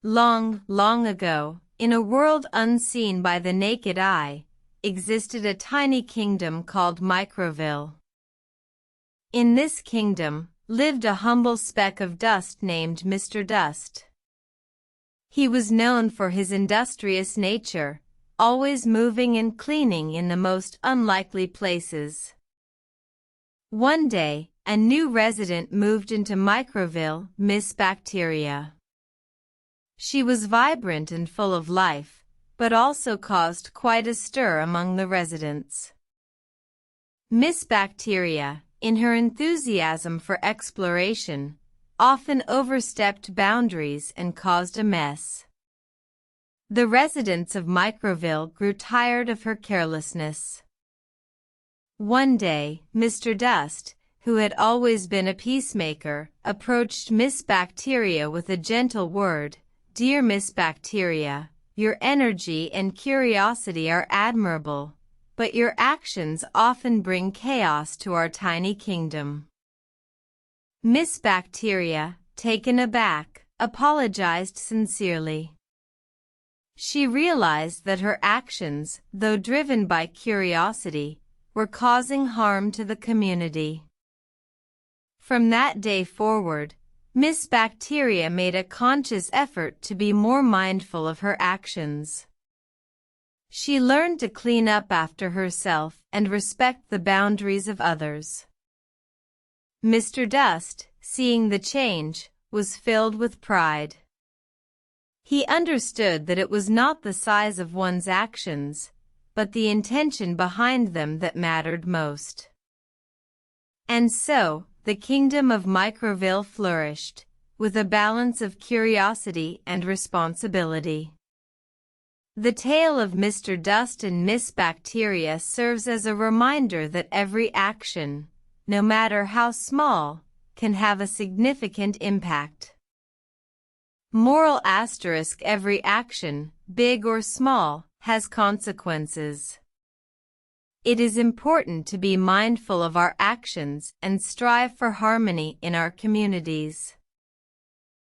Long, long ago, in a world unseen by the naked eye, existed a tiny kingdom called Microville. In this kingdom lived a humble speck of dust named Mr. Dust. He was known for his industrious nature, always moving and cleaning in the most unlikely places. One day, a new resident moved into Microville, Miss Bacteria. She was vibrant and full of life, but also caused quite a stir among the residents. Miss Bacteria, in her enthusiasm for exploration, often overstepped boundaries and caused a mess. The residents of Microville grew tired of her carelessness. One day, Mr. Dust, who had always been a peacemaker, approached Miss Bacteria with a gentle word. "Dear Miss Bacteria, your energy and curiosity are admirable, but your actions often bring chaos to our tiny kingdom." Miss Bacteria, taken aback, apologized sincerely. She realized that her actions, though driven by curiosity, were causing harm to the community. From that day forward, Miss Bacteria made a conscious effort to be more mindful of her actions. She learned to clean up after herself and respect the boundaries of others. Mr. Dust, seeing the change, was filled with pride. He understood that it was not the size of one's actions, but the intention behind them that mattered most. And so, the kingdom of Microville flourished, with a balance of curiosity and responsibility. The tale of Mr. Dust and Miss Bacteria serves as a reminder that every action, no matter how small, can have a significant impact. Moral asterisk: every action, big or small, has consequences. It is important to be mindful of our actions and strive for harmony in our communities.